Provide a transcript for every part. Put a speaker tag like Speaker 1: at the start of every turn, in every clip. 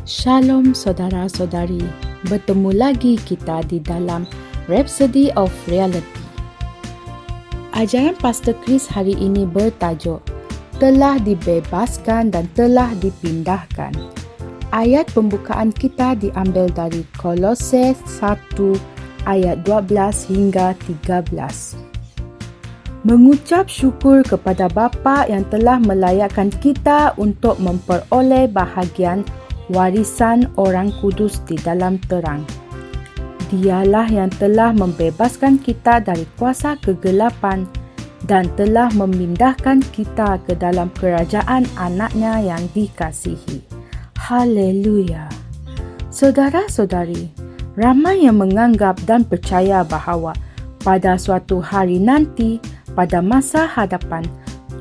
Speaker 1: Shalom saudara-saudari, bertemu lagi kita di dalam Rhapsody of Reality. Ajaran Pastor Chris hari ini bertajuk Telah Dibebaskan dan Telah Dipindahkan. Ayat pembukaan kita diambil dari Kolose 1 ayat 12 hingga 13. Mengucap syukur kepada Bapa yang telah melayakkan kita untuk memperoleh bahagian warisan orang kudus di dalam terang. Dialah yang telah membebaskan kita dari kuasa kegelapan dan telah memindahkan kita ke dalam kerajaan anak-Nya yang dikasihi. Haleluya. Saudara-saudari, ramai yang menganggap dan percaya bahawa pada suatu hari nanti, pada masa hadapan,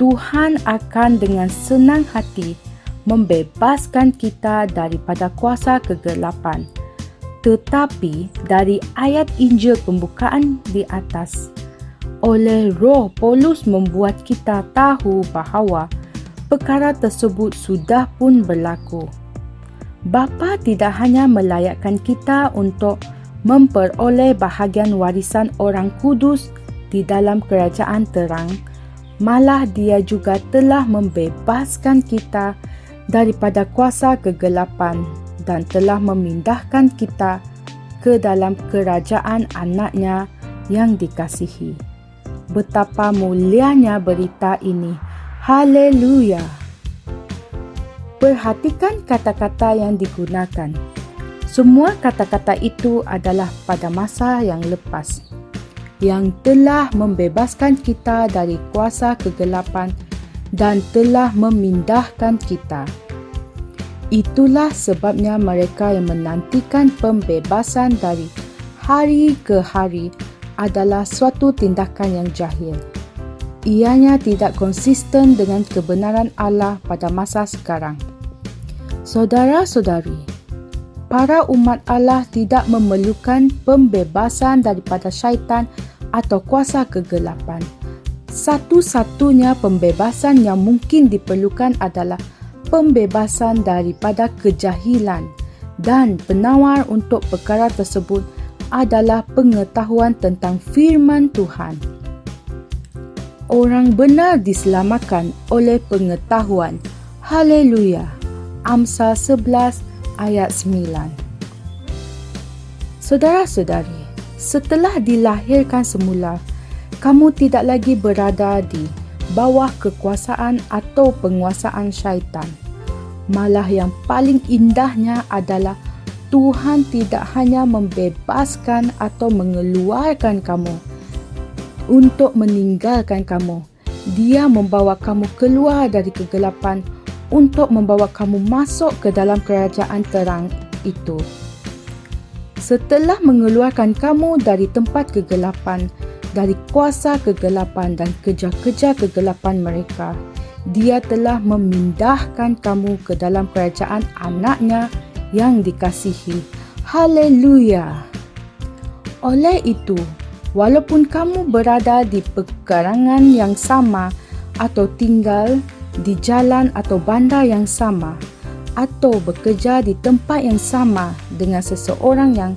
Speaker 1: Tuhan akan dengan senang hati membebaskan kita daripada kuasa kegelapan. Tetapi dari ayat Injil pembukaan di atas, oleh Roh Paulus membuat kita tahu bahawa perkara tersebut sudah pun berlaku. Bapa tidak hanya melayakkan kita untuk memperoleh bahagian warisan orang kudus di dalam kerajaan terang, malah Dia juga telah membebaskan kita daripada kuasa kegelapan dan telah memindahkan kita ke dalam kerajaan anak-Nya yang dikasihi. Betapa mulianya berita ini. Haleluya. Perhatikan kata-kata yang digunakan. Semua kata-kata itu adalah pada masa yang lepas, yang telah membebaskan kita dari kuasa kegelapan dan telah memindahkan kita. Itulah sebabnya mereka yang menantikan pembebasan dari hari ke hari adalah suatu tindakan yang jahil. Ianya tidak konsisten dengan kebenaran Allah pada masa sekarang. Saudara-saudari, para umat Allah tidak memerlukan pembebasan daripada syaitan atau kuasa kegelapan. Satu-satunya pembebasan yang mungkin diperlukan adalah pembebasan daripada kejahilan, dan penawar untuk perkara tersebut adalah pengetahuan tentang firman Tuhan. Orang benar diselamatkan oleh pengetahuan. Haleluya. Amsal 11 ayat 9. Saudara-saudari, setelah dilahirkan semula, kamu tidak lagi berada di bawah kekuasaan atau penguasaan syaitan. Malah yang paling indahnya adalah Tuhan tidak hanya membebaskan atau mengeluarkan kamu untuk meninggalkan kamu. Dia membawa kamu keluar dari kegelapan untuk membawa kamu masuk ke dalam kerajaan terang itu. Setelah mengeluarkan kamu dari tempat kegelapan, dari kuasa kegelapan dan kerja-kerja kegelapan mereka, Dia telah memindahkan kamu ke dalam kerajaan anak-Nya yang dikasihi. Haleluya. Oleh itu, walaupun kamu berada di pekarangan yang sama atau tinggal di jalan atau bandar yang sama atau bekerja di tempat yang sama dengan seseorang yang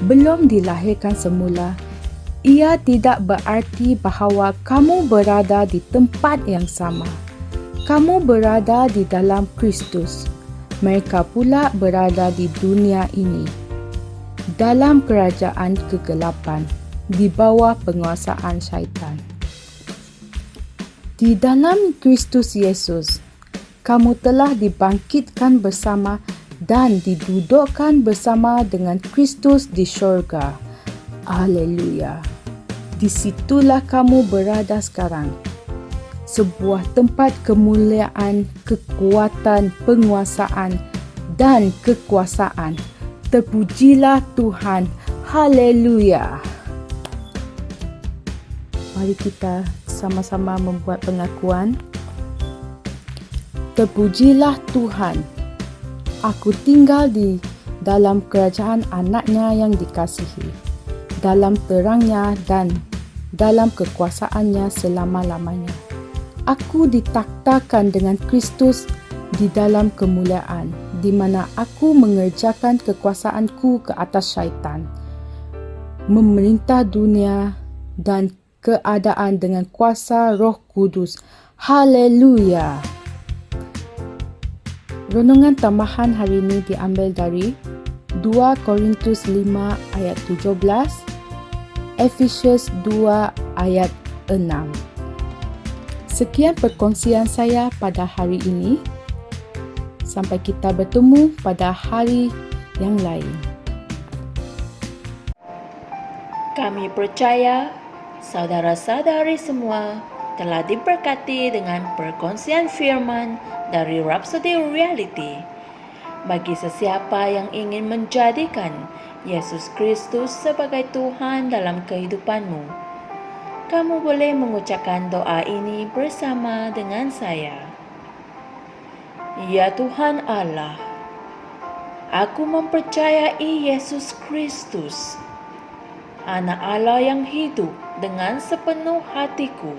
Speaker 1: belum dilahirkan semula, ia tidak berarti bahawa kamu berada di tempat yang sama. Kamu berada di dalam Kristus. Mereka pula berada di dunia ini, dalam kerajaan kegelapan, di bawah penguasaan syaitan. Di dalam Kristus Yesus, kamu telah dibangkitkan bersama dan didudukkan bersama dengan Kristus di syurga. Haleluya. Di situlah kamu berada sekarang. Sebuah tempat kemuliaan, kekuatan, penguasaan dan kekuasaan. Terpujilah Tuhan. Haleluya. Mari kita sama-sama membuat pengakuan. Terpujilah Tuhan. Aku tinggal di dalam kerajaan anak-Nya yang dikasihi, dalam terang-Nya dan dalam kekuasaan-Nya selama-lamanya. Aku ditakhtakan dengan Kristus di dalam kemuliaan, di mana aku mengerjakan kekuasaanku ke atas syaitan, memerintah dunia dan keadaan dengan kuasa Roh Kudus. Haleluya! Renungan tambahan hari ini diambil dari 2 Korintus 5 ayat 17, Efesius 2 ayat 6. Sekian perkongsian saya pada hari ini. Sampai kita bertemu pada hari yang lain.
Speaker 2: Kami percaya saudara-saudari semua telah diberkati dengan perkongsian firman dari Rhapsody Reality. Bagi sesiapa yang ingin menjadikan Yesus Kristus sebagai Tuhan dalam kehidupanmu, kamu boleh mengucapkan doa ini bersama dengan saya. Ya Tuhan Allah, aku mempercayai Yesus Kristus, Anak Allah yang hidup dengan sepenuh hatiku.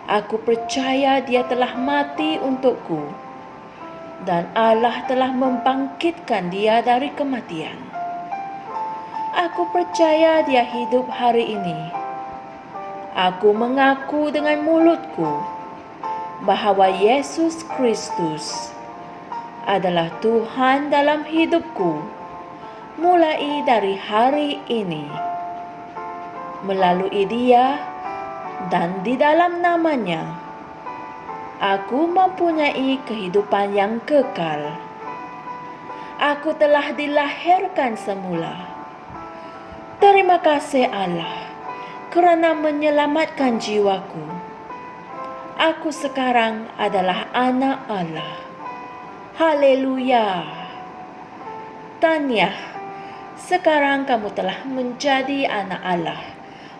Speaker 2: Aku percaya Dia telah mati untukku dan Allah telah membangkitkan Dia dari kematian. Aku percaya Dia hidup hari ini. Aku mengaku dengan mulutku bahawa Yesus Kristus adalah Tuhan dalam hidupku mulai dari hari ini. Melalui Dia dan di dalam nama-Nya, aku mempunyai kehidupan yang kekal. Aku telah dilahirkan semula. Terima kasih Allah kerana menyelamatkan jiwaku. Aku sekarang adalah anak Allah. Haleluya. Tahniah, sekarang kamu telah menjadi anak Allah.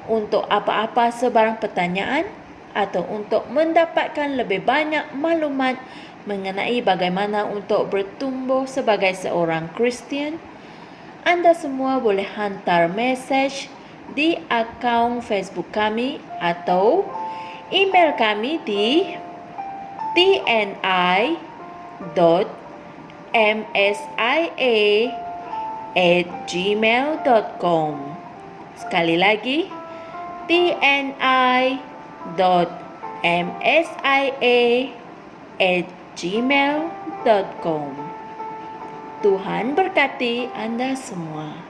Speaker 2: Untuk apa-apa sebarang pertanyaan atau untuk mendapatkan lebih banyak maklumat mengenai bagaimana untuk bertumbuh sebagai seorang Kristian, anda semua boleh hantar mesej di akaun Facebook kami atau email kami di tni.msia@gmail.com. Sekali lagi, tni.msia@gmail.com. Tuhan berkati anda semua.